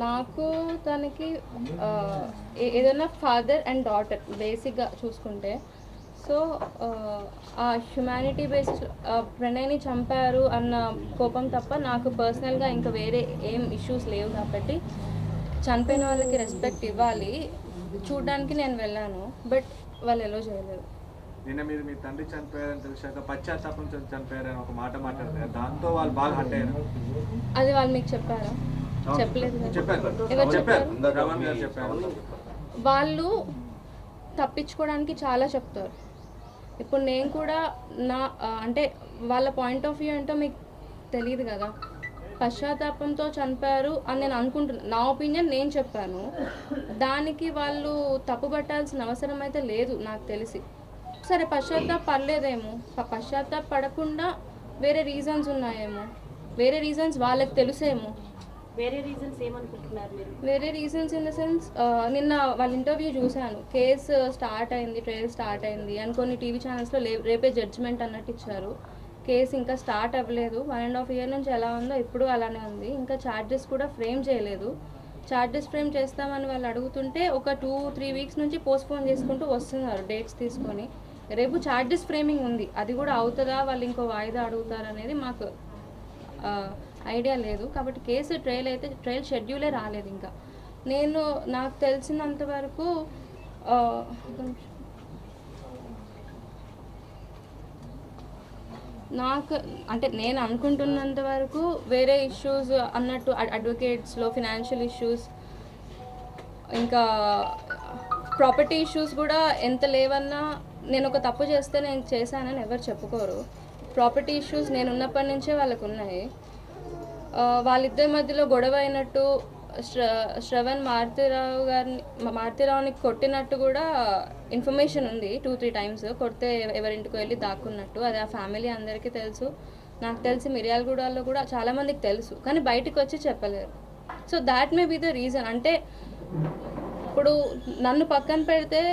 నాకు తనకి ఏదైనా ఫాదర్ అండ్ డాటర్ బేసిక్గా చూసుకుంటే, సో ఆ హ్యుమానిటీ బేసిస్ ప్రణయ్ని చంపారు అన్న కోపం తప్ప నాకు పర్సనల్గా ఇంకా వేరే ఏం ఇష్యూస్ లేవు. కాబట్టి చనిపోయిన వాళ్ళకి రెస్పెక్ట్ ఇవ్వాలి. చూడడానికి నేను వెళ్ళాను, బట్ వాళ్ళు ఎలా చేయలేదు. నిన్న మీరు మీ తండ్రి చనిపోయారని తెలిసాక పశ్చాత్తాపం చనిపోయారని ఒక మాట మాట్లాడతారు, దాంతో వాళ్ళు బాగా హట్ అయ్యారు. అది వాళ్ళు మీకు చెప్పారా? చెప్పలేదు. ఎవరు చెప్పారు? వాళ్ళు తప్పించుకోవడానికి చాలా చెప్తారు. ఇప్పుడు నేను కూడా అంటే వాళ్ళ పాయింట్ ఆఫ్ వ్యూ ఏంటో మీకు తెలియదు కదా. పశ్చాత్తాపంతో చనిపోయారు అని నేను అనుకుంటున్నాను. నా ఒపీనియన్ నేను చెప్పాను. దానికి వాళ్ళు తప్పుపట్టాల్సిన అవసరం అయితే లేదు నాకు తెలిసి. సరే పశ్చాత్తాప పర్లేదేమో, పశ్చాత్తాప పడకుండా వేరే రీజన్స్ ఉన్నాయేమో, వేరే రీజన్స్ వాళ్ళకి తెలుసేమో. వేరే రీజన్స్ ఏమనుకుంటున్నారు మీరు? వేరే రీజన్స్ ఇన్ ద సెన్స్, నిన్న వాళ్ళ ఇంటర్వ్యూ చూశాను. కేసు స్టార్ట్ అయింది, ట్రయల్ స్టార్ట్ అయింది అని కొన్ని టీవీ ఛానల్స్లో రేపే జడ్జిమెంట్ అన్నట్టు ఇచ్చారు. కేసు ఇంకా స్టార్ట్ అవ్వలేదు. 1.5 years నుంచి ఎలా ఉందో ఇప్పుడు అలానే ఉంది. ఇంకా ఛార్జెస్ కూడా ఫ్రేమ్ చేయలేదు. ఛార్జెస్ ఫ్రేమ్ చేస్తామని వాళ్ళు అడుగుతుంటే ఒక 2-3 weeks నుంచి పోస్ట్పోన్ చేసుకుంటూ వస్తున్నారు డేట్స్ తీసుకొని. రేపు ఛార్జెస్ ఫ్రేమింగ్ ఉంది, అది కూడా అవుతుందా, వాళ్ళు ఇంకో వాయిదా అడుగుతారనేది మాకు ఐడియా లేదు. కాబట్టి కేసు ట్రయల్ షెడ్యూలే రాలేదు ఇంకా. నాకు తెలిసినంత వరకు నేను అనుకుంటున్నంత వరకు వేరే ఇష్యూస్ అన్నట్టు అడ్వకేట్స్లో ఫినాన్షియల్ ఇష్యూస్, ఇంకా ప్రాపర్టీ ఇష్యూస్ కూడా ఎంత లేవన్నా నేను ఒక తప్పు చేస్తే నేను చేశానని ఎవరు చెప్పుకోరు. ప్రాపర్టీ ఇష్యూస్ నేను ఉన్నప్పటి నుంచే వాళ్ళకు ఉన్నాయి. వాళ్ళిద్దరి మధ్యలో గొడవ అయినట్టు, శ్రవణ్ మారుతిరావుని కొట్టినట్టు కూడా ఇన్ఫర్మేషన్ ఉంది. 2-3 times కొడితే ఎవరింటికి వెళ్ళి దాక్కున్నట్టు. అది ఆ ఫ్యామిలీ అందరికీ తెలుసు. నాకు తెలిసి మిర్యాలగూడలో కూడా చాలామందికి తెలుసు, కానీ బయటకు వచ్చి చెప్పలేరు. So that may be the reason. అంటే ఇప్పుడు నన్ను పక్కన పెడితే,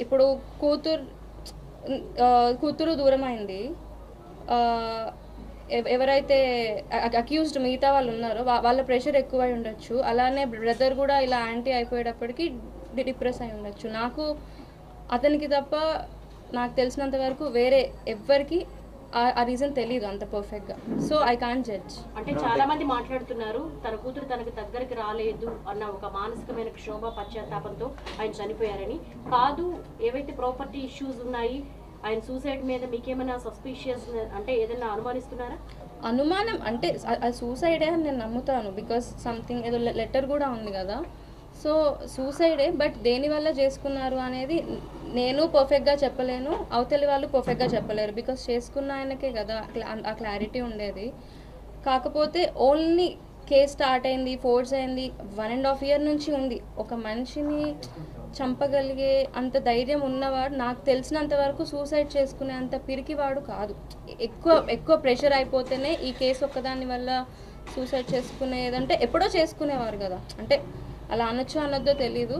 ఇప్పుడు కూతురు దూరం అయింది. ఎవరైతే అక్యూజ్డ్ మిగతా వాళ్ళు ఉన్నారో వాళ్ళ ప్రెషర్ ఎక్కువై ఉండొచ్చు. అలానే బ్రదర్ కూడా ఇలా యాంటీ అయిపోయేటప్పటికి డిప్రెస్ అయి ఉండొచ్చు. నాకు అతనికి తప్ప నాకు తెలిసినంత వరకు వేరే ఎవ్వరికి ఆ రీజన్ తెలియదు అంత పర్ఫెక్ట్గా. So I can't judge. అంటే చాలా మంది మాట్లాడుతున్నారు తన కూతురు తనకు దగ్గరికి రాలేదు అన్న ఒక మానసికమైన క్షోభ, పశ్చాత్తాపంతో ఆయన చనిపోయారని. కాదు, ఏవైతే ప్రాపర్టీ ఇష్యూస్ ఉన్నాయి, ఆయన సూసైడ్ మీద మీకేమైనా సస్పిషియస్ అంటే ఏదైనా అనుమానిస్తున్నారా? అనుమానం అంటే సూసైడే అని నేను నమ్ముతాను. బికాస్ సంథింగ్ ఏదో లెటర్ కూడా ఉంది కదా. సో సూసైడే, బట్ దేనివల్ల చేసుకున్నారు అనేది నేను పర్ఫెక్ట్గా చెప్పలేను, అవతలి వాళ్ళు పర్ఫెక్ట్గా చెప్పలేరు. బికాస్ చేసుకున్న ఆయనకే కదా ఆ క్లారిటీ ఉండేది. కాకపోతే ఓన్లీ కేసు స్టార్ట్ అయింది, ఫోర్స్ అయింది, 1.5 years నుంచి ఉంది. ఒక మనిషిని చంపగలిగే అంత ధైర్యం ఉన్నవాడు నాకు తెలిసినంత వరకు సూసైడ్ చేసుకునే అంత పిరికివాడు కాదు. ఎక్కువ ప్రెషర్ అయిపోతేనే ఈ కేసు ఒక్కదాని వల్ల సూసైడ్ చేసుకునేదంటే ఎప్పుడో చేసుకునేవారు కదా. అంటే అలా అనొచ్చో అనొద్దో తెలీదు.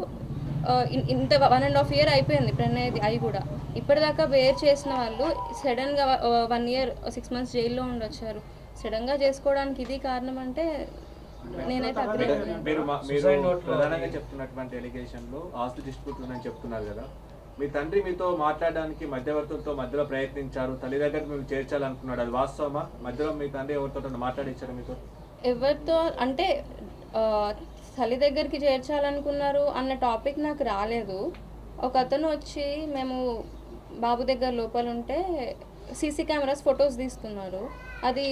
ఇంత 1.5 years అయిపోయింది ప్రణయ్ది అయి కూడా. ఇప్పటిదాకా బేర్ చేసిన వాళ్ళు సడన్గా 1 year 6 months జైల్లో ఉండొచ్చారు. సడన్గా చేసుకోవడానికి ఇది కారణం అంటే నేనైతే అగ్రీ. మీరు ప్రధానంగా చెప్తున్నటువంటి ఎలిగేషన్లో ఆస్తి డిస్ప్యూట్ ఉందని చెప్తున్నారు కదా. మీ తండ్రి మీతో మాట్లాడడానికి మధ్యవర్తులతో మధ్యలో ప్రయత్నించారు, తల్లి దగ్గరికి మేము చేర్చాలనుకున్నాడు, అది వాస్తవమా? మధ్యలో మీ తండ్రి ఎవరితో మాట్లాడించారు మీతో? ఎవరితో అంటే తల్లి దగ్గరికి చేర్చాలనుకున్నారు అన్న టాపిక్ నాకు రాలేదు. ఒక అతను వచ్చి మేము బాబు దగ్గర లోపల ఉంటే సీసీ కెమెరాస్ ఫొటోస్ తీస్తున్నారు. అది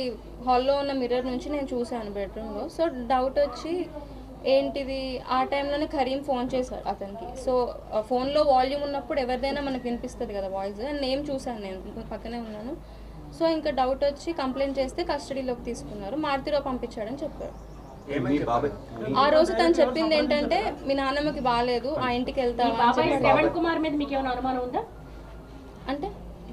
హాల్లో ఉన్న మిర్రర్ నుంచి నేను చూశాను బెడ్రూమ్లో. సో డౌట్ వచ్చి ఏంటిది, ఆ టైంలోనే కరీం ఫోన్ చేశాడు అతనికి. సో ఫోన్లో వాల్యూమ్ ఉన్నప్పుడు ఎవరిదైనా మనకు వినిపిస్తుంది కదా వాయిస్. నేమ్ చూశాను, నేను పక్కనే ఉన్నాను. సో ఇంకా డౌట్ వచ్చి కంప్లైంట్ చేస్తే కస్టడీలోకి తీసుకున్నారు. మారుతిరావు పంపించాడని చెప్పారు. ఆ రోజు తను చెప్పింది ఏంటంటే మీ నాన్నమ్మకి బాగాలేదు, ఆ ఇంటికి వెళ్తావా. శ్రవణ్ కుమార్ మీద మీకు ఏమైనా అనుమానం ఉందా? అంటే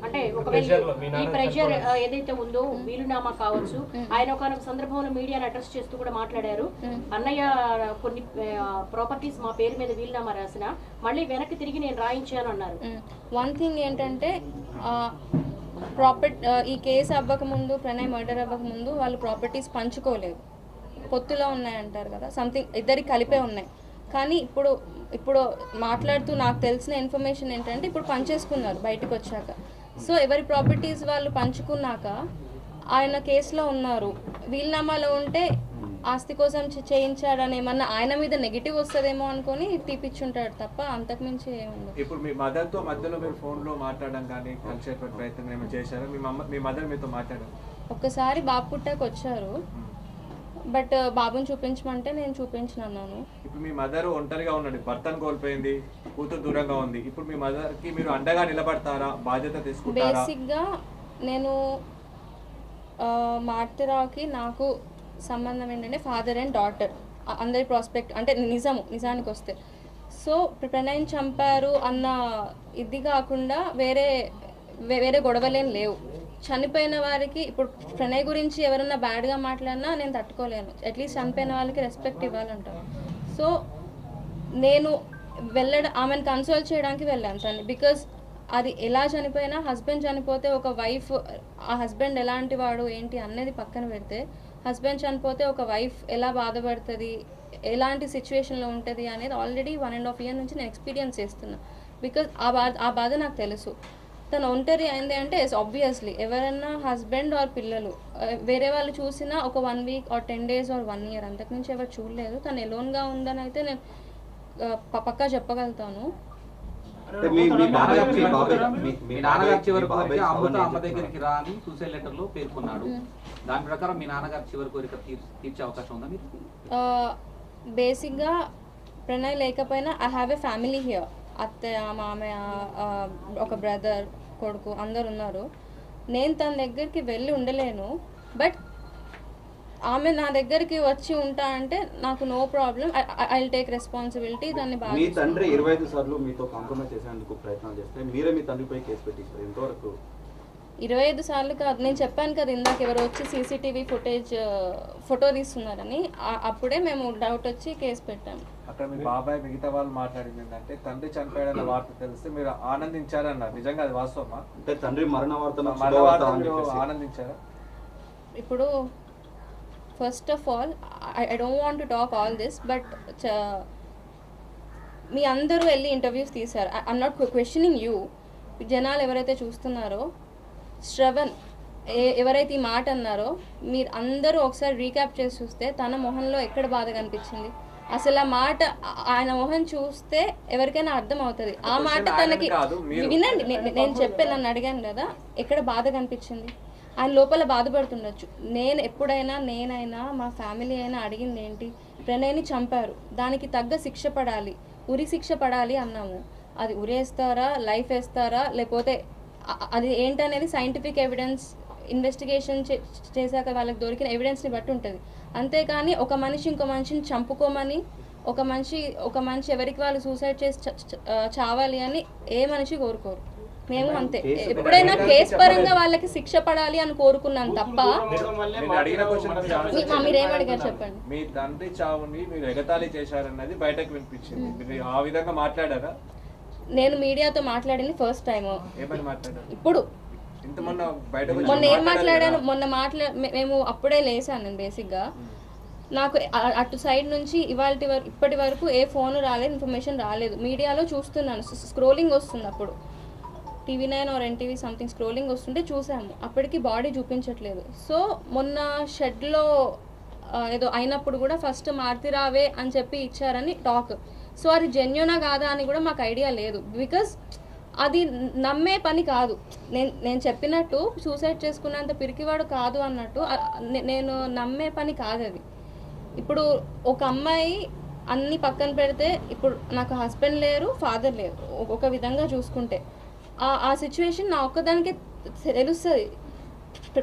అంటే ఒకవేళ ఈ ప్రెషర్ ఏదైతే ఉందో వీలునామా కావచ్చు, ఆయన ఒక సందర్భంలో మీడియాని అడ్రస్ చేస్తూ కూడా మాట్లాడారు. అన్నయ్య కొన్ని ప్రాపర్టీస్ మా పేరు మీద వీలునామా రాసిన మళ్ళీ వెనక్కి తిరిగి నేను రాయించాను అన్నారు. వన్ థింగ్ ఏంటంటే ఈ కేసు అవ్వకముందు, ప్రణయ్ మర్డర్ అవ్వకముందు వాళ్ళు ప్రాపర్టీస్ పంచుకోలేదు. పొత్తులో ఉన్నాయంటారు కదా, సంథింగ్ ఇద్దరికి కలిపే ఉన్నాయి. కానీ ఇప్పుడు మాట్లాడుతూ నాకు తెలిసిన ఇన్ఫర్మేషన్ ఏంటంటే ఇప్పుడు పంచేసుకున్నారు బయటకు వచ్చాక. సో ఎవరి ప్రాపర్టీస్ వాళ్ళు పంచుకున్నాక ఆయన కేసులో ఉన్నారు. వీలునామాలో ఉంటే ఆస్తి కోసం చేయించాడని ఏమన్నా ఆయన మీద నెగిటివ్ వస్తుందేమో అనుకొని తీపిచ్చుంటాడు తప్ప అంతకుమించి ఏముండదు. ఇప్పుడు మీ మదర్తో మధ్యలో మీరు ఫోన్లో మాట్లాడడం కానీ కలిసేటువంటి ప్రయత్నం ఏమైనా చేశారా? మీ మదర్ మీతో మాట్లాడారు? ఒక్కసారి బాబు పుట్టాక వచ్చారు, బట్ బాబుని చూపించమంటే నేను చూపించినాను. ఇప్పుడు మీ మదర్ ఒంటరిగా ఉన్నాడు, భర్తను కోల్పోయింది, కూతురు దూరంగా ఉంది. ఇప్పుడు మీ మదర్కి మీరు అండగా నిలబడతారా, బాధ్యత తీసుకుంటారా? బేసిక్గా నేను మారుతిరావుకి నాకు సంబంధం ఏంటంటే ఫాదర్ అండ్ డాటర్, అందరి ప్రాస్పెక్ట్ అంటే నిజానికి వస్తే. సో ప్రణయ్ని చంపారు అన్న ఇది కాకుండా వేరే గొడవలేం లేవు. చనిపోయిన వారికి ఇప్పుడు ప్రణయ్ గురించి ఎవరన్నా బ్యాడ్గా మాట్లాడినా నేను తట్టుకోలేను. అట్లీస్ట్ చనిపోయిన వాళ్ళకి రెస్పెక్ట్ ఇవ్వాలంటాను. సో నేను ఆమెను కన్సోల్ చేయడానికి వెళ్ళాను తను. బికాజ్ అది ఎలా చనిపోయినా, హస్బెండ్ చనిపోతే ఒక వైఫ్, ఆ హస్బెండ్ ఎలాంటి వాడు ఏంటి అనేది పక్కన పెడితే, హస్బెండ్ చనిపోతే ఒక వైఫ్ ఎలా బాధపడుతుంది, ఎలాంటి సిచ్యువేషన్లో ఉంటుంది అనేది ఆల్రెడీ 1.5 years నుంచి నేను ఎక్స్పీరియన్స్ చేస్తున్నా. బికాజ్ ఆ బాధ నాకు తెలుసు. తను ఒంటరి అయింది అంటే ఆబ్వియస్లీ ఎవరైనా హస్బెండ్ ఆర్ పిల్లలు వేరే వాళ్ళు చూసినా ఒక 1 week or 10 days or 1 year, అంతకుమించి ఎవరు చూడలేదు. తను ఎలోన్గా ఉందని అయితే నేను పక్కా చెప్పగలుగుతాను. మీ నాన్నగారు చివరి కోరిక అమ్మ దగ్గరికి రా అని సూసైడ్ లెటర్ లో పేర్కొన్నాడు. దాని ప్రకారం మీ నాన్నగారు చివరి కోరిక తీర్చే అవకాశం ఉందా మీరు? బేసిక్గా ప్రణయ్ లేకపోయినా I have a family here. అత్తయ్య, మామయ్య, ఒక బ్రదర్, కొడుకు అందరు ఉన్నారు. నేను తన దగ్గరికి వెళ్ళి ఉండలేను, బట్ ఆమె నా దగ్గరికి వచ్చి ఉంటా అంటే నాకు no problem. I will take responsibility. దాన్ని బాగా మీ తండ్రి 25 సార్లు మీతో కాంప్రమైజ్ చేసేందుకు ప్రయత్నాలు చేస్తే మీరే మీ తండ్రిపై కేసు పెట్టించారు. ఎంతవరకు? 25 సార్లు కాదు, నేను చెప్పాను కదా ఇందాక ఎవరు వచ్చి CCTV ఫుటేజ్ ఫోటో తీస్తున్నారని. అప్పుడే మేము డౌట్ వచ్చి కేసు పెట్టాము. అక్కడ మీ బాబాయ్ మిగతా వాళ్ళు మాట్లాడింది ఏంటంటే తండ్రి చనిపోయాడన్న వార్త తెలిస్తే మీరు ఆనందించారన్నారు. నిజంగా అది వాస్తవమా? అంటే తండ్రి మరణ వార్త ఆనందించారా? ఇప్పుడు first of all I don't want to talk all this, but మీ అందరూ వెళ్ళి ఇంటర్వ్యూస్ తీశారు. I'm not questioning you. జనాలు ఎవరైతే చూస్తున్నారో, శ్రవణ్ ఎవరైతే ఈ మాట అన్నారో మీరు అందరూ ఒకసారి రీక్యాప్ చేసి చూస్తే తన మొహంలో ఎక్కడ బాధ కనిపించింది? అసలు ఆ మాట ఆయన మొహం చూస్తే ఎవరికైనా అర్థం అవుతుంది. ఆ మాట తనకి వినండి, నేను చెప్పే నన్ను అడిగాను కదా, ఎక్కడ బాధ కనిపించింది? ఆయన లోపల బాధపడుతుండొచ్చు. నేనైనా మా ఫ్యామిలీ అయినా అడిగింది ఏంటి? ప్రణయ్ని చంపారు, దానికి తగ్గ శిక్ష పడాలి, ఉరి శిక్ష పడాలి అన్నాము. అది ఉరేస్తారా, లైఫ్ వేస్తారా, లేకపోతే అది ఏంటనేది సైంటిఫిక్ ఎవిడెన్స్ ఇన్వెస్టిగేషన్ చేశాక వాళ్ళకి దొరికిన ఎవిడెన్స్ని బట్టి ఉంటుంది. అంతేకాని ఒక మనిషి ఇంకో మనిషిని చంపుకోమని, ఒక మనిషి ఎవరికి వాళ్ళు సూసైడ్ చేసి చావాలి అని ఏ మనిషి కోరుకోరు. మేము అంతే. ఎప్పుడైనా కేసు పరంగా వాళ్ళకి శిక్ష పడాలి అని కోరుకున్నాను తప్ప. మీరేం అడిగారు చెప్పండి. మీ తండ్రి చావుని మీరు ఎగతాళి చేశారన్నది బయటకు వినిపించింది, మీరు ఆ విధంగా మాట్లాడారా? నేను మీడియాతో మాట్లాడింది ఫస్ట్ టైం. ఏమని మాట్లాడారు? ఇప్పుడు మొన్న ఏం మాట్లాడాను? మేము అప్పుడే లేసాను నేను. బేసిక్గా నాకు అటు సైడ్ నుంచి ఇప్పటి వరకు ఏ ఫోన్ రాలేదు, ఇన్ఫర్మేషన్ రాలేదు. మీడియాలో చూస్తున్నాను, స్క్రోలింగ్ వస్తుంది. అప్పుడు TV9 or NTV something scrolling వస్తుంటే చూసాము. అప్పటికి బాడీ చూపించట్లేదు. సో మొన్న షెడ్లో ఏదో అయినప్పుడు కూడా ఫస్ట్ మారుతిరావే అని చెప్పి ఇచ్చారని టాక్. సో అది జెన్యూనా కాదా అని కూడా మాకు ఐడియా లేదు. బికాస్ అది నమ్మే పని కాదు. నేను చెప్పినట్టు సూసైడ్ చేసుకున్నంత పిరికివాడు కాదు అన్నట్టు నేను నమ్మే పని కాదు అది. ఇప్పుడు ఒక అమ్మాయి అన్ని పక్కన పెడితే, ఇప్పుడు నాకు హస్బెండ్ లేరు, ఫాదర్ లేరు, ఒక విధంగా చూసుకుంటే ఆ సిచ్యువేషన్ నా ఒక్కదానికి తెలుస్తుంది.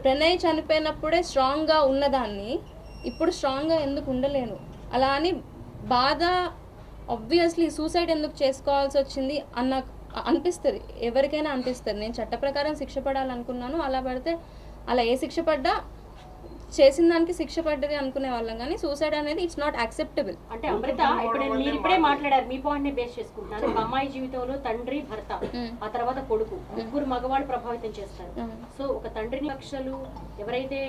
ప్రణయ్ చనిపోయినప్పుడే స్ట్రాంగ్గా ఉన్నదాన్ని ఇప్పుడు స్ట్రాంగ్గా ఎందుకు ఉండలేను? అలా అని బాధ ఆబ్వియస్లీ సూసైడ్ ఎందుకు చేసుకోవాల్సి వచ్చింది అన్న అనిపిస్తుంది, ఎవరికైనా అనిపిస్తుంది. నేను చట్ట ప్రకారం శిక్ష పడాలనుకున్నాను, అలా పడితే అలా ఏ శిక్ష పడ్డా చేసిన దానికి శిక్ష పడ్డది అనుకునే వాళ్ళం. కానీ సూసైడ్ అనేది ఇట్స్ నాట్ యాక్సెప్టబుల్. అంటే అమృత, ఇప్పుడు మీరు ఇప్పుడే మాట్లాడారు, మీ పాయింట్ ని బేస్ చేసుకుంటున్నాను. ఒక అమ్మాయి జీవితంలో తండ్రి, భర్త, ఆ తర్వాత కొడుకు, ముగ్గురు మగవాళ్ళు ప్రభావితం చేస్తారు. సో ఒక తండ్రిని కక్షలు ఎవరైతే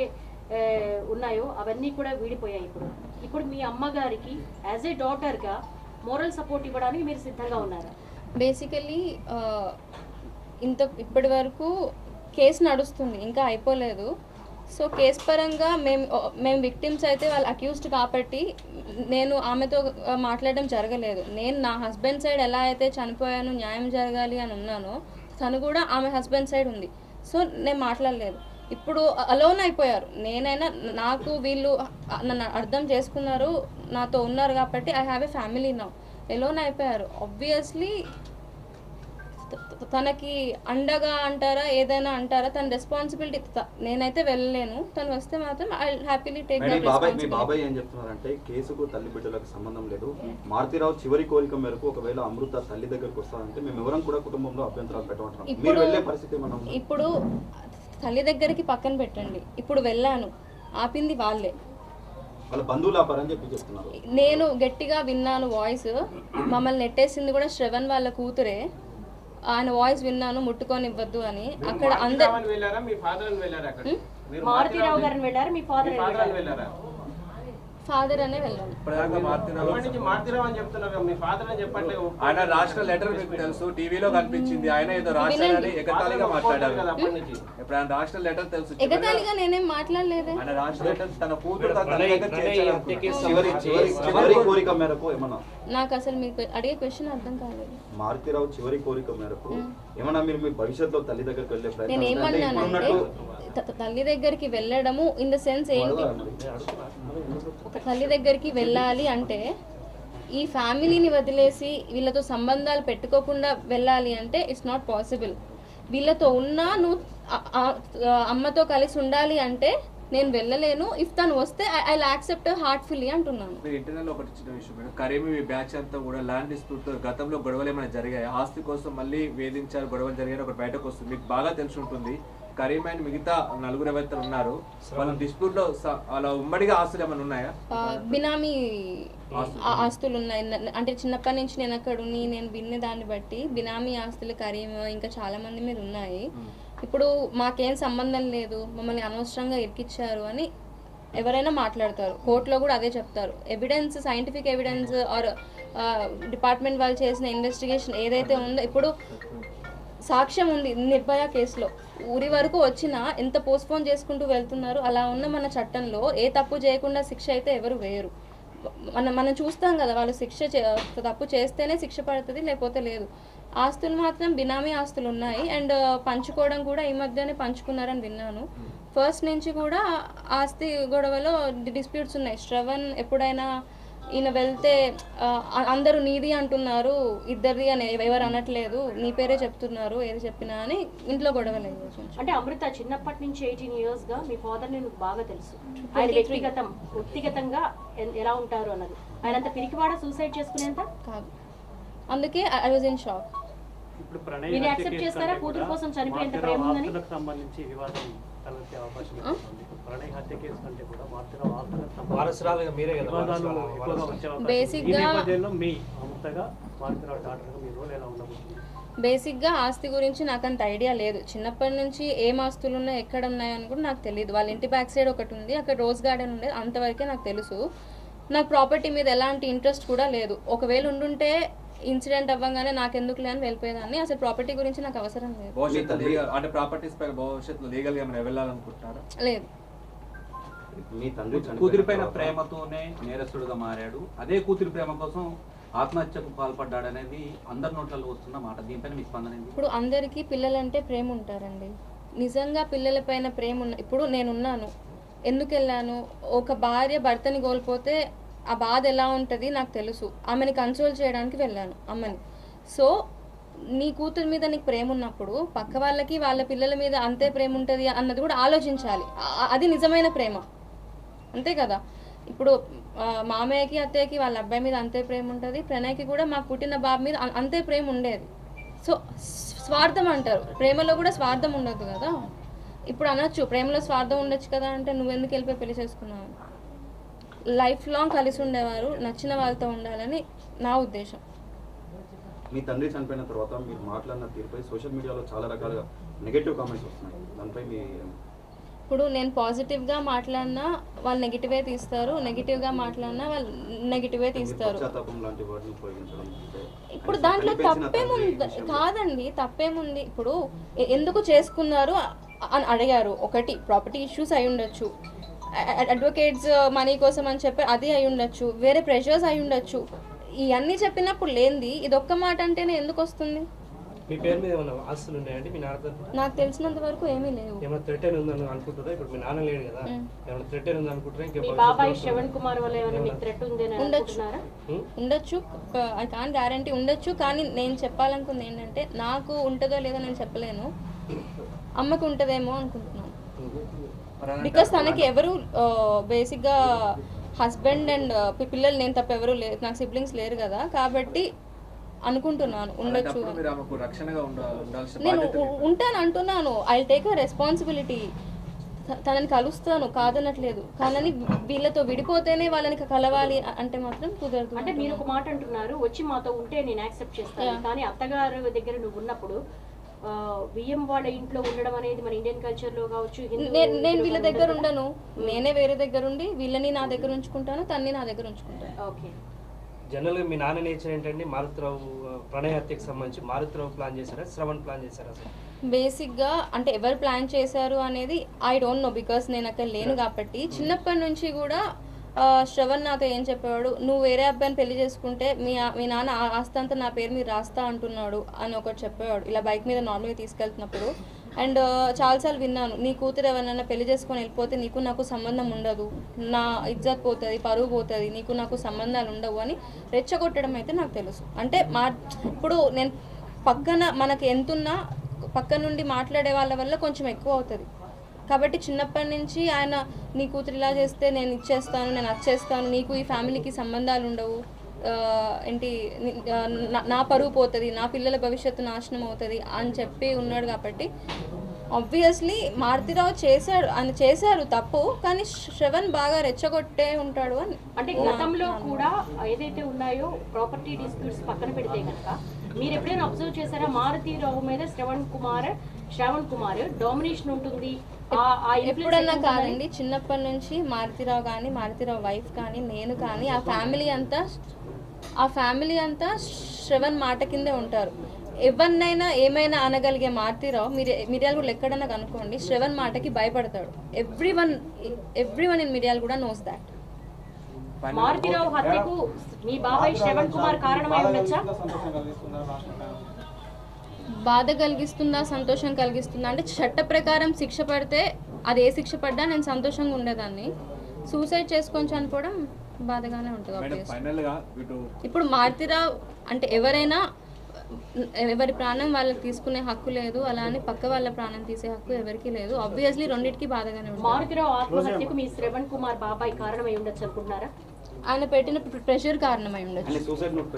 ఉన్నాయో అవన్నీ కూడా వీడిపోయాయి. ఇప్పుడు మీ అమ్మగారికి యాజ్ ఏ డాటర్గా మోరల్ సపోర్ట్ ఇవ్వడానికి మీరు సిద్ధంగా ఉన్నారా? బేసికలీ ఇప్పటి వరకు కేసు నడుస్తుంది, ఇంకా అయిపోలేదు. సో కేసు పరంగా మేము విక్టిమ్స్ అయితే వాళ్ళు అక్యూజ్డ్ కాబట్టి నేను ఆమెతో మాట్లాడడం జరగలేదు. నేను నా హస్బెండ్ సైడ్ ఎలా అయితే చనిపోయాను, న్యాయం జరగాలి అని ఉన్నానో తను కూడా ఆమె హస్బెండ్ సైడ్ ఉంది. సో నేను మాట్లాడలేదు. ఇప్పుడు అలోన్ అయిపోయారు. నేనైనా నాకు వీళ్ళు నన్ను అర్థం చేసుకున్నారు, నాతో ఉన్నారు కాబట్టి I have a family now. Alone అయిపోయారు. ఆబ్వియస్లీ తనకి అండగా అంటారా ఏదైనా అంటారా, తన రెస్పాన్సిబిలిటీ. నేనైతే వెళ్ళలేను, తను వస్తే మాత్రం I happily take that responsibility. మీ బాబాయ్ ఏం చెప్తున్నారంటే కేసుకు తల్లి బిడ్డలకు సంబంధం లేదు, మారుతిరావు చివరి కోరిక మేరకు ఒకవేళ అమృత తల్లి దగ్గరకు వస్తారంటే మేము ఎవరం కూడా కుటుంబంలో అభ్యంతరాలు పెట్టమంటున్నాం. మీరు వెళ్ళే పరిస్థితి ఏమన్నా? ఇప్పుడు తల్లి దగ్గరికి పక్కన పెట్టండి, ఇప్పుడు వెళ్ళాను, ఆపింది వాళ్ళే, వాళ్ళ బంధువులు ఆపారని చెప్తున్నారు. నేను గట్టిగా విన్నాను వాయిస్. మమ్మల్ని నెట్టేసింది కూడా శ్రవణ్ వాళ్ళ కూతురే. ఆయన వాయిస్ విన్నాను, ముట్టుకొని ఇవ్వద్దు అని. అక్కడ అందరు మారుతిరావు గారిని వెళ్ళారు, మీ ఫాదర్ వెళ్ళారా? ఫాదర్ అనే వెళ్ళాను. ఆయన రాసిన లెటర్ మీకు తెలుసు, టీవీలో కనిపించింది. ఆయన ఏదో రాశారని ఎగతాళిగా మాట్లాడారు. ఇప్పుడు ఆయన రాసిన లెటర్ తెలుసు. ఎగతాళిగా నేనేం మాట్లాడలేదు. ఆయన రాసిన లెటర్ తన కూతురు చివరి కోరిక మేరకు ఏమన్నా? నాకు అసలు మీకు అడిగే క్వశ్చన్ అర్థం కాలేదు. మారుతిరావు చివరి కోరిక మేరకు ఏమన్నా మీరు మీ భవిష్యత్తులో తల్లి దగ్గరికి వెళ్ళే ప్రయత్నం? నేను ఏమన్నానంటే తల్లి దగ్గరికి వెళ్ళడము ఇన్ ద సెన్స్ ఏంటి, ఒక తల్లి దగ్గరికి వెళ్ళాలి అంటే ఈ ఫ్యామిలీని వదిలేసి వీళ్ళతో సంబంధాలు పెట్టుకోకుండా వెళ్ళాలి అంటే ఇట్స్ నాట్ పాసిబుల్. వీళ్ళతో ఉన్నా నువ్వు అమ్మతో కలిసి ఉండాలి అంటే నేను వెళ్ళలేను. ఇఫ్ తను వస్తే ఐ యాక్సెప్ట్ హార్ట్ఫుల్లీ అంటున్నాను. ఇంటర్నల్ ఒకటి చిన్న విషయం మేడం, కరీమి బ్యాచ్ అంతా కూడా ల్యాండ్ డిస్ప్యూట్ గతంలో గొడవలు ఏమైనా జరిగాయి, ఆస్తి కోసం మళ్ళీ వేధించారు, గొడవలు జరిగాయి ఒకటి బయటకు వస్తుంది. మీకు బాగా తెలిసి ఉంటుంది. కరీం అండ్ మిగతా నలుగురు ఎవరైతే ఉన్నారు వాళ్ళ డిస్ప్యూట్ లో అలా ఉమ్మడిగా ఆస్తులు ఏమైనా ఉన్నాయా? బినామీ ఆస్తులు ఉన్నాయి. అంటే చిన్నప్పటి నుంచి నేను అక్కడ నేను విన్న దాన్ని బట్టి బినామీ ఆస్తులు కరీం ఇంకా చాలా మంది మీద ఉన్నాయి. ఇప్పుడు మాకేం సంబంధం లేదు, మమ్మల్ని అనవసరంగా ఇరికిచ్చారు అని ఎవరైనా మాట్లాడతారు. కోర్టులో కూడా అదే చెప్తారు. Evidence, scientific evidence are department వాళ్ళు చేసిన ఇన్వెస్టిగేషన్ ఏదైతే ఉందో, ఇప్పుడు సాక్ష్యం ఉంది నిర్భయ కేసులో, ఊరి వరకు వచ్చినా ఎంత పోస్ట్పోన్ చేసుకుంటూ వెళ్తున్నారు. అలా ఉన్న మన చట్టంలో ఏ తప్పు చేయకుండా శిక్ష అయితే ఎవరు వేయరు. మనం చూస్తాం కదా, వాళ్ళు తప్పు చేస్తేనే శిక్ష పడుతుంది, లేకపోతే లేదు. ఆస్తులు మాత్రం బినామీ ఆస్తులు ఉన్నాయి. అండ్ పంచుకోవడం కూడా ఈ మధ్యనే పంచుకున్నారని విన్నాను. ఫస్ట్ నుంచి కూడా ఆస్తి గొడవలో డిస్ప్యూట్స్ ఉన్నాయి. శ్రవణ్ ఎప్పుడైనా ఈయన వెళ్తే అందరూ నీది అంటున్నారు, ఇద్దరిది అని ఎవరు అనట్లేదు, నీ పేరే చెప్తున్నారు, ఏది చెప్పినా అని ఇంట్లో గొడవలేదు. అంటే అమృత చిన్నప్పటి నుంచి 18 years గా మీ ఫాదర్ నేను బాగా తెలుసు. ఆయన వ్యక్తిగతంగా ఎలా ఉంటారు అన్నది. ఆయన అంత పిరికివాడ సూసైడ్ చేసుకునేంత కాదు. అందుకే ఐ వాజ్ ఇన్ షాక్. మీరు యాక్సెప్ట్ చేస్తారా కూతురు కోసం చనిపోయేంత ప్రేమ ఉందని? సంబంధించి వివాదం తలెత్తే అవకాశం ఉంది. ప్రణయ్ హత్య కేసు కంటే కూడా బేసిక్గా ఆస్తి గురించి నాకు అంత ఐడియా లేదు. చిన్నప్పటి నుంచి ఏం ఆస్తులు ఉన్నాయి, ఎక్కడ ఉన్నాయని కూడా నాకు తెలియదు. వాళ్ళ ఇంటి బ్యాక్ సైడ్ ఒకటి ఉంది, అక్కడ రోజ్ గార్డెన్ ఉండేది, అంతవరకే నాకు తెలుసు. నాకు ప్రాపర్టీ మీద ఎలాంటి ఇంట్రెస్ట్ కూడా లేదు. ఒకవేళ ఉండుంటే ఇన్సిడెంట్ అవ్వగానే నాకు ఎందుకు లేని వెళ్ళిపోయేదాన్ని. అసలు ప్రాపర్టీ గురించి నాకు అవసరం లేదు. లేదు. మీ తండ్రి కూతురి పైన ప్రేమతోనే నేరస్తుడుగా మారాడు. అదే కూతురి ప్రేమ కోసం ఆత్మహత్యకు పాల్పడ్డాడనేది అందరి నోట్లలో వస్తున్న మాట. దీనిపైన మీ స్పందన ఏంటి? ఇప్పుడు అందరికీ పిల్లలంటే ప్రేమ ఉంటారండి. నిజంగా పిల్లలపైన ప్రేమ ఇప్పుడు నేనున్నాను, ఎందుకు వెళ్ళాను? ఒక భార్య భర్తని కోల్పోతే ఆ బాధ ఎలా ఉంటుంది నాకు తెలుసు. ఆమెని కన్సోల్ చేయడానికి వెళ్ళాను అమ్మని. సో నీ కూతురు మీద నీకు ప్రేమ ఉన్నప్పుడు పక్క వాళ్ళకి వాళ్ళ పిల్లల మీద అంతే ప్రేమ ఉంటుంది అన్నది కూడా ఆలోచించాలి. అది నిజమైన ప్రేమ, అంతే కదా. ఇప్పుడు మామయ్యకి అత్తయ్యకి వాళ్ళ అబ్బాయి మీద అంతే ప్రేమ ఉంటుంది, ప్రణయ్కి కూడా మాకు పుట్టిన బాబు మీద అంతే ప్రేమ ఉండేది. సో స్వార్థం అంటారు, ప్రేమలో కూడా స్వార్థం ఉండదు కదా. ఇప్పుడు అనొచ్చు ప్రేమలో స్వార్థం ఉండొచ్చు కదా అంటే నువ్వెందుకు వెళ్ళిపోయి పెళ్లి చేసుకున్నావు? లైఫ్ లాంగ్ కలిసి ఉండేవారు, నచ్చిన వాళ్ళతో ఉండాలని నా ఉద్దేశం. మీ తండ్రి చనిపోయిన తర్వాత మీరు మాట్లాడిన తీరుపై సోషల్ మీడియాలో చాలా రకాలుగా నెగటివ్ కామెంట్స్ వస్తున్నాయి. దానిపై మీ ఇప్పుడు నేను పాజిటివ్గా మాట్లాడినా వాళ్ళు నెగిటివే తీస్తారు, నెగిటివ్గా మాట్లాడినా వాళ్ళు నెగిటివే తీస్తారు. ఇప్పుడు దాంట్లో తప్పేముంది? కాదండి, తప్పేముంది? ఇప్పుడు ఎందుకు చేసుకున్నారు అని అడిగారు. ఒకటి ప్రాపర్టీ ఇష్యూస్ అయి ఉండొచ్చు, అడ్వకేట్స్ మనీ కోసం అని చెప్పి అది అయి ఉండొచ్చు, వేరే ప్రెషర్స్ అయి ఉండొచ్చు. ఇవన్నీ చెప్పినప్పుడు లేనిది ఇది ఒక్క మాట అంటేనే ఎందుకు వస్తుంది? మీ పేరు మీద ఏమైనా ఆస్తులు ఉన్నాయండి మీ నాన్న? నాకు తెలిసినంత వరకు ఏమీ లేవు. ఏమైనా థ్రెటన్ ఉందని అనుకుంటారా? ఇప్పుడు మీ నాన్న లేడు కదా, ఏమైనా థ్రెటన్ ఉంది అనుకుంటారా? మీ బాబాయ్ శ్రవణ్ కుమార్ వల్ల ఏమైనా మీకు థ్రెట్ ఉందని అనుకుంటున్నారా? ఉండొచ్చు, ఐ కాంట్ గ్యారంటీ, ఉండొచ్చు. కానీ నేను చెప్పాలనుకుంది ఏంటంటే నాకు ఉంటుందో లేదో నేను చెప్పలేను, అమ్మకు ఉంటుందేమో అనుకుంటున్నాను. బికాస్ తనకి ఎవరు బేసిక్గా హస్బెండ్ అండ్ పిల్లలు నేను తప్ప ఎవరు లేరు, నాకు సిబ్లింగ్స్ లేరు కదా, కాబట్టి అనుకుంటున్నాను ఉండొచ్చు. నేను ఉంటాను అంటున్నాను, ఐ టేక్ అ రెస్పాన్సిబిలిటీ. తనని కలుస్తాను కాదనట్లేదు, కానీ వీళ్ళతో విడిపోతేనే వాళ్ళని కలవాలి అంటే మాత్రం కుదరదు. అంటే మీరు ఒక మాట అంటున్నారు, వచ్చి మాతో ఉంటే నేను యాక్సెప్ట్ చేస్తాను, కానీ అత్తగారు దగ్గర నువ్వు ఉన్నప్పుడు బియ్యం వాళ్ళ ఇంట్లో ఉండడం అనేది మన ఇండియన్ కల్చర్ లో కావచ్చు. నేను వీళ్ళ దగ్గర ఉండను, నేనే వేరే దగ్గర ఉండి వీళ్ళని నా దగ్గర ఉంచుకుంటాను, తన్ని నా దగ్గర ఉంచుకుంటాను. ఓకే. జనరల్గా మీ నాన్న నేచర్ ఏంటండి? మారుతిరావు ప్రణయ హత్యకు సంబంధించి మారుతిరావు ప్లాన్ చేశారా, శ్రవణ్ ప్లాన్ చేశారా? అసలు బేసిక్గా అంటే ఎవరు ప్లాన్ చేశారు అనేది ఐ డోంట్ నో, బికాస్ నేను అక్కడ లేను కాబట్టి. చిన్నప్పటి నుంచి కూడా శ్రవణ్ నాతో ఏం చెప్పేవాడు, నువ్వు వేరే అబ్బాయిని పెళ్లి చేసుకుంటే మీ నాన్న ఆస్తి అంతా నా పేరు మీద రాస్తా అంటున్నాడు అని ఒకటి చెప్పేవాడు, ఇలా బైక్ మీద నార్మల్గా తీసుకెళ్తున్నప్పుడు. అండ్ చాలాసార్లు విన్నాను, నీ కూతురు ఎవరైనా పెళ్లి చేసుకొని వెళ్ళిపోతే నీకు నాకు సంబంధం ఉండదు, నా ఇజ్జత్ పోతుంది, పరువు పోతుంది, నీకు నాకు సంబంధాలు ఉండవు అని రెచ్చగొట్టడం అయితే నాకు తెలుసు. అంటే ఇప్పుడు నేను పక్కన మనకి ఎంతున్నా పక్క నుండి మాట్లాడే వాళ్ళ వల్ల కొంచెం ఎక్కువ అవుతుంది. కాబట్టి చిన్నప్పటి నుంచి ఆయన నీ కూతురు ఇలా చేస్తే నేను ఇచ్చేస్తాను, నేను వచ్చేస్తాను, నీకు ఈ ఫ్యామిలీకి సంబంధాలు ఉండవు, ఏంటి నా పరువు పోతుంది, నా పిల్లల భవిష్యత్తు నాశనం అవుతుంది అని చెప్పి ఉన్నాడు. కాబట్టి ఆబ్వియస్లీ మారుతిరావు చేశారు తప్పు, కానీ శ్రవణ్ బాగా రెచ్చగొట్టే ఉంటాడు అని. అంటే గతంలో కూడా ఏదైతే ఉన్నాయో ప్రాపర్టీ డిస్ప్యూట్స్ పక్కన పెడితే కనుక మీరు ఎప్పుడైనా అబ్జర్వ్ చేశారా, మారుతిరావు మీద శ్రవణ్ కుమార్ డామినేషన్ ఉంటుంది? ఎప్పుడన్నా కాదండి, చిన్నప్పటి నుంచి మారుతిరావు కానీ మారుతిరావు వైఫ్ కానీ నేను కానీ ఆ ఫ్యామిలీ అంతా శ్రవణ్ మాట కిందే ఉంటారు. ఎవరినైనా ఏమైనా అనగలిగే మారుతిరావు మిర్యాల కూడా ఎక్కడన్నా కనుక్కోండి, శ్రవణ్ మాటకి భయపడతాడు. ఎవ్రీవన్ ఇన్ మిర్యాల కూడా నోస్ దాట్. మారుతిరావు హత్యకు మీ బాబాయ్ శ్రవణ్ కుమార్ కారణమై ఉండొచ్చా? బాధ కలిగిస్తుందా, సంతోషం కలిగిస్తుందా అంటే చట్ట ప్రకారం శిక్ష పడితే అది ఏ శిక్ష పడ్డా నేను సంతోషంగా ఉండేదాన్ని. సూసైడ్ చేసుకొని చనిపోవడం బాధగానే ఉంటుంది. ఇప్పుడు మారుతిరావు అంటే ఎవరైనా ఎవరి ప్రాణం వాళ్ళకి తీసుకునే హక్కు లేదు, అలా అని పక్క వాళ్ళ ప్రాణం తీసే హక్కు ఎవరికి లేదు. ఆబ్వియస్లీ రెండింటికి బాధగానే ఉంటుంది. మారుతిరావు ఆత్మహత్యకు మీ శ్రవణ్ కుమార్ బాబాయ్ కారణమై ఉండొచ్చు అనుకుంటున్నారా? ఆయన పెట్టిన ప్రెషర్ కారణమై ఉండొచ్చు. సూసైడ్ నోట్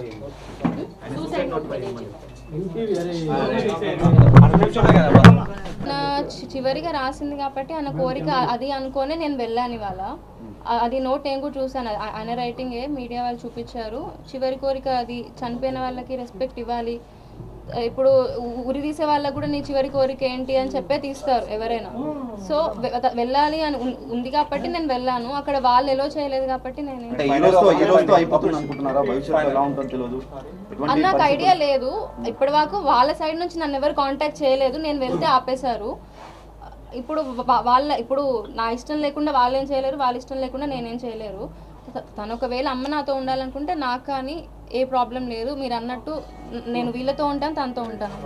నా చివరిగా రాసింది కాబట్టి ఆయన కోరిక అది అనుకోనే నేను వెళ్ళాను ఇవాళ. అది నోట్ నేను కూడా చూసాను, ఆయన రైటింగే మీడియా వాళ్ళు చూపించారు. చివరి కోరిక అది, చనిపోయిన వాళ్ళకి రెస్పెక్ట్ ఇవ్వాలి. ఇప్పుడు ఉరి తీసే వాళ్ళకు కూడా నీ చివరి కోరిక ఏంటి అని చెప్పే తీస్తారు ఎవరైనా. సో వెళ్ళాలి అని ఉంది కాబట్టి నేను వెళ్ళాను. అక్కడ వాళ్ళు ఎలా చేయలేదు కాబట్టి నేను నాకు ఐడియా లేదు. ఇప్పటి వరకు వాళ్ళ సైడ్ నుంచి నన్ను ఎవరు కాంటాక్ట్ చేయలేదు, నేను వెళ్తే ఆపేశారు. ఇప్పుడు నా ఇష్టం లేకుండా వాళ్ళేం చేయలేరు, వాళ్ళ ఇష్టం లేకుండా నేనేం చేయలేరు. తను ఒకవేళ అమ్మ నాతో ఉండాలనుకుంటే నాకు కానీ ఏ ప్రాబ్లం లేదు. మీరు అన్నట్టు నేను వీళ్ళతో ఉంటాను, తనతో ఉంటాను.